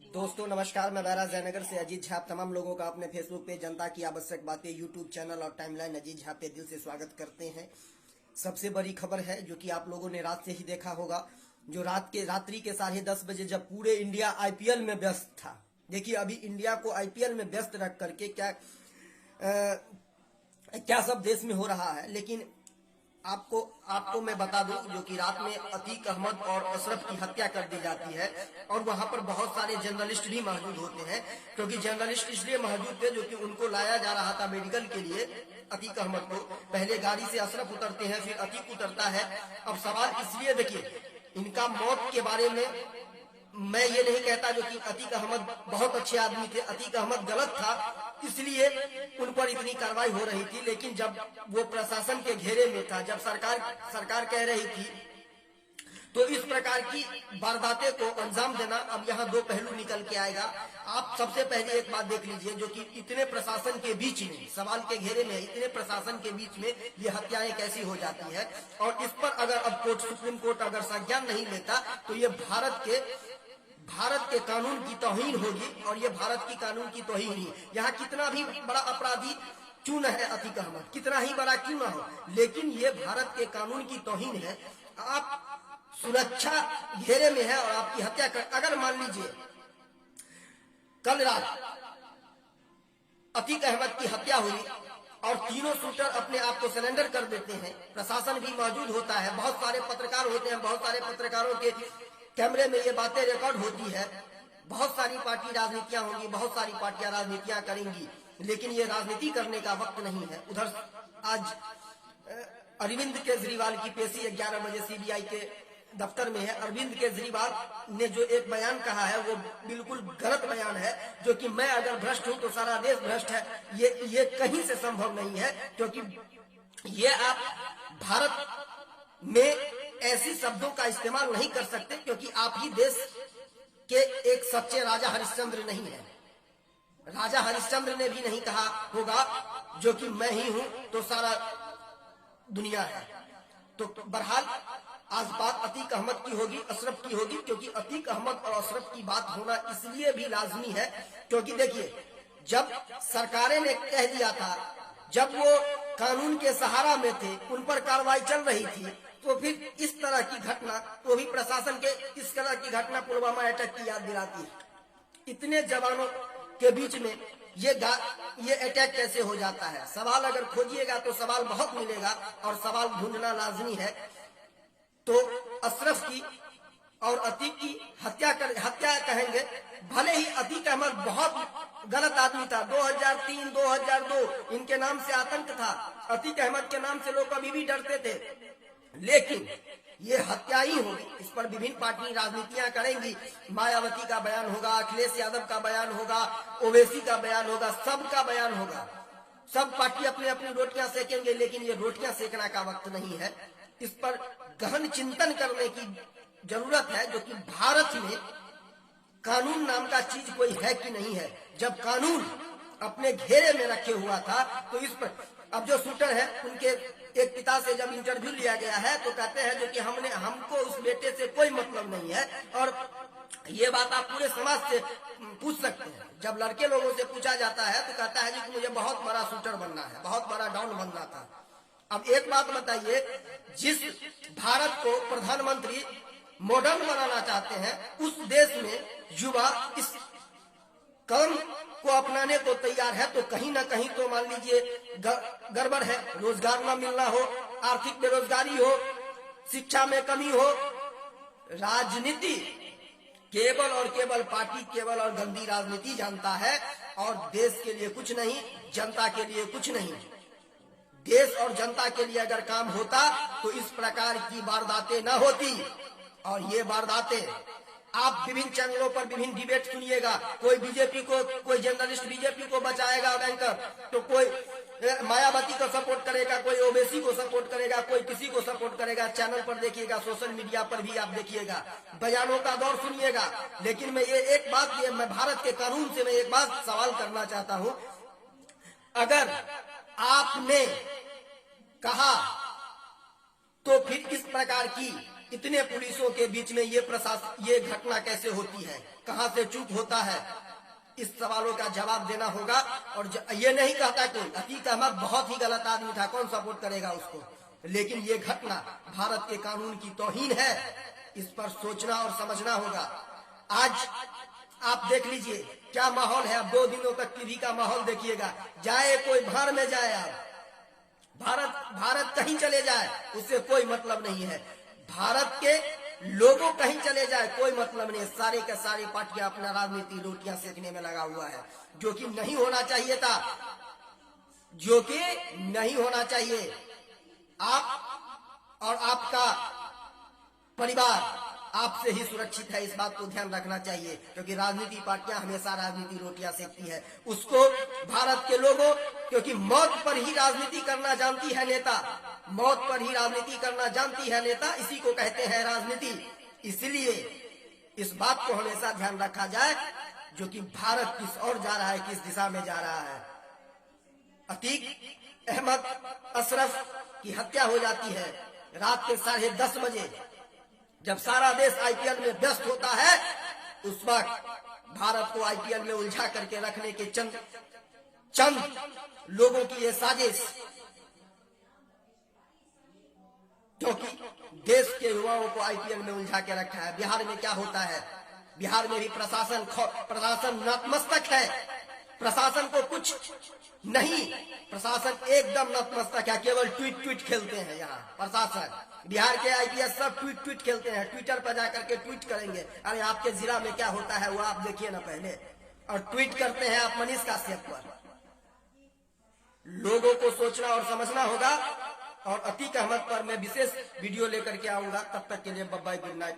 दोस्तों नमस्कार, मैं बैरा जयनगर से अजीत झा। आप तमाम लोगों का अपने फेसबुक पे जनता की आवश्यक बातें यूट्यूब चैनल और टाइमलाइन अजीत झा पे दिल से स्वागत करते हैं। सबसे बड़ी खबर है जो कि आप लोगों ने रात से ही देखा होगा, जो रात्रि के 10:30 बजे जब पूरे इंडिया आईपीएल में व्यस्त था। देखिए अभी इंडिया को आईपीएल में व्यस्त रख करके क्या सब देश में हो रहा है, लेकिन आपको मैं बता दूं जो कि रात में अतीक अहमद और अशरफ की हत्या कर दी जाती है और वहां पर बहुत सारे जर्नलिस्ट भी मौजूद होते हैं, क्योंकि जर्नलिस्ट इसलिए मौजूद थे जो कि उनको लाया जा रहा था मेडिकल के लिए। अतीक अहमद को पहले गाड़ी से अशरफ उतरते हैं, फिर अतीक उतरता है। अब सवाल इसलिए देखिए, इनका मौत के बारे में मैं ये नहीं कहता जो कि अतीक अहमद बहुत अच्छे आदमी थे, अतीक अहमद गलत था, इसलिए उन पर इतनी कार्रवाई हो रही थी। लेकिन जब वो प्रशासन के घेरे में था, जब सरकार कह रही थी, तो इस प्रकार की वारदातें को अंजाम देना, अब यहाँ दो पहलू निकल के आएगा। आप सबसे पहले एक बात देख लीजिए, जो कि इतने प्रशासन के बीच में, सवाल के घेरे में इतने प्रशासन के बीच में ये हत्याएं कैसी हो जाती है। और इस पर अगर अब सुप्रीम कोर्ट अगर संज्ञान नहीं लेता तो ये भारत के कानून की तौहीन होगी, और ये भारत की कानून की तौहीन ही। यहाँ कितना भी बड़ा अपराधी क्यों न है अतीक अहमद, कितना ही बड़ा क्यों न हो, लेकिन ये भारत के कानून की तौहीन है। आप सुरक्षा घेरे में है और आपकी हत्या कर, अगर मान लीजिए कल रात अतीक अहमद की हत्या हुई और तीनों शूटर अपने आप को सरेंडर कर देते हैं, प्रशासन भी मौजूद होता है, बहुत सारे पत्रकार होते हैं, बहुत सारे पत्रकारों के कैमरे में ये बातें रिकॉर्ड होती है, बहुत सारी पार्टी राजनीतियां होंगी, बहुत सारी पार्टियां राजनीतियां करेंगी, लेकिन ये राजनीति करने का वक्त नहीं है। उधर आज अरविंद केजरीवाल की पेशी 11 बजे सीबीआई के दफ्तर में है। अरविंद केजरीवाल ने जो एक बयान कहा है वो बिल्कुल गलत बयान है, जो कि मैं अगर भ्रष्ट हूं तो सारा देश भ्रष्ट है, ये कहीं से संभव नहीं है। क्योंकि ये आप भारत में ऐसी शब्दों का इस्तेमाल नहीं कर सकते, क्योंकि आप ही देश के एक सच्चे राजा हरिश्चंद्र नहीं है। राजा हरिश्चंद्र ने भी नहीं कहा होगा जो कि मैं ही हूं तो सारा दुनिया है। तो बहरहाल आज बात अतीक अहमद की होगी, अशरफ की होगी, क्योंकि अतीक अहमद और अशरफ की बात होना इसलिए भी लाजमी है क्योंकि देखिए, जब सरकारें ने कह दिया था, जब वो कानून के सहारा में थे, उन पर कार्रवाई चल रही थी, तो फिर इस तरह की घटना, वो भी प्रशासन के इस तरह की घटना पुलवामा अटैक की याद दिलाती है। इतने जवानों के बीच में ये अटैक कैसे हो जाता है? सवाल अगर खोजिएगा तो सवाल बहुत मिलेगा और सवाल ढूंढना लाजमी है। तो अशरफ की और अतीक की हत्या कहेंगे, भले ही अतीक अहमद बहुत गलत आदमी था, 2003 2002 इनके नाम से आतंक था, अतीक अहमद के नाम से लोग अभी भी डरते थे, लेकिन ये हत्या ही होगी। इस पर विभिन्न पार्टी राजनीतियां करेंगी, मायावती का बयान होगा, अखिलेश यादव का बयान होगा, ओवैसी का बयान होगा, सबका बयान होगा, सब पार्टी अपनी अपनी रोटियां सेकेंगे, लेकिन ये रोटियां सेकना का वक्त नहीं है। इस पर गहन चिंतन करने की जरूरत है, जो कि भारत में कानून नाम का चीज कोई है कि नहीं है। जब कानून अपने घेरे में रखे हुआ था तो इस पर, अब जो शूटर है उनके एक पिता से जब इंटरव्यू लिया गया है तो कहते हैं जो कि हमको उस बेटे से कोई मतलब नहीं है, और ये बात आप पूरे समाज से पूछ सकते हैं। जब लड़के लोगों से पूछा जाता है तो कहता है कि मुझे बहुत बड़ा शूटर बनना है, बहुत बड़ा डॉन बनना था। अब एक बात बताइए, जिस भारत को प्रधानमंत्री मॉडर्न बनाना चाहते हैं, उस देश में युवा इस कदम को अपनाने को तैयार है, तो कहीं ना कहीं तो मान लीजिए गड़बड़ है। रोजगार न मिलना हो, आर्थिक बेरोजगारी हो, शिक्षा में कमी हो, राजनीति केवल और केवल पार्टी केवल और गंदी राजनीति जानता है, और देश के लिए कुछ नहीं, जनता के लिए कुछ नहीं। देश और जनता के लिए अगर काम होता तो इस प्रकार की वारदातें न होती। और ये वारदातें आप विभिन्न चैनलों पर विभिन्न डिबेट सुनिएगा, कोई बीजेपी को, कोई जर्नलिस्ट बीजेपी को बचाएगा बैंकर, तो कोई मायावती को सपोर्ट करेगा, कोई ओवैसी को सपोर्ट करेगा, कोई किसी को सपोर्ट करेगा। चैनल पर देखिएगा, सोशल मीडिया पर भी आप देखिएगा, बयानों का दौर सुनिएगा। लेकिन मैं ये एक बात, मैं भारत के कानून से मैं एक बात सवाल करना चाहता हूं, अगर आपने कहा तो फिर इस प्रकार की इतने पुलिसों के बीच में ये घटना कैसे होती है, कहां से चूक होता है, इस सवालों का जवाब देना होगा। और ये नहीं कहता कोई अतीक अहमद बहुत ही गलत आदमी था, कौन सपोर्ट करेगा उसको, लेकिन ये घटना भारत के कानून की तौहीन है, इस पर सोचना और समझना होगा। आज आप देख लीजिए क्या माहौल है, अब 2 दिनों तक टीवी का माहौल देखिएगा, जाए कोई भाड़ में जाए, आप भारत कहीं चले जाए उससे कोई मतलब नहीं है, भारत के लोगों कहीं चले जाए कोई मतलब नहीं है, सारे के सारे पार्टियां अपना राजनीति रोटियां सेकने में लगा हुआ है, जो कि नहीं होना चाहिए था, जो कि नहीं होना चाहिए। आप और आपका परिवार आपसे ही सुरक्षित है, इस बात को ध्यान रखना चाहिए, क्योंकि राजनीति पार्टियां हमेशा राजनीति रोटियां सेकती है। उसको भारत के लोगों, क्योंकि मौत पर ही राजनीति करना जानती है नेता, मौत पर ही राजनीति करना जानती है नेता, इसी को कहते हैं राजनीति। इसलिए इस बात को हमेशा ध्यान रखा जाए, जो कि भारत किस ओर जा रहा है, किस दिशा में जा रहा है। अतीक अहमद अशरफ की हत्या हो जाती है रात के 10:30 बजे, जब सारा देश आईपीएल में व्यस्त होता है, उस वक्त भारत को आईपीएल में उलझा करके रखने के चंद लोगों की ये साजिश, क्योंकि देश के युवाओं को आईपीएल में उलझा के रखा है। बिहार में क्या होता है, बिहार में भी प्रशासन नतमस्तक है, प्रशासन को कुछ नहीं, प्रशासन एकदम नतमस्तक है, केवल ट्वीट खेलते हैं यहाँ प्रशासन। बिहार के आईपीएस सब ट्वीट खेलते हैं, ट्विटर पर जाकर के ट्वीट करेंगे, अरे आपके जिला में क्या होता है वो आप देखिए ना पहले, और ट्वीट करते हैं आप मनीष काश्यप पर। लोगों को सोचना और समझना होगा, और अतीक अहमद पर मैं विशेष वीडियो लेकर के आऊंगा। तब तक के लिए बाय बाय, गुड नाइट।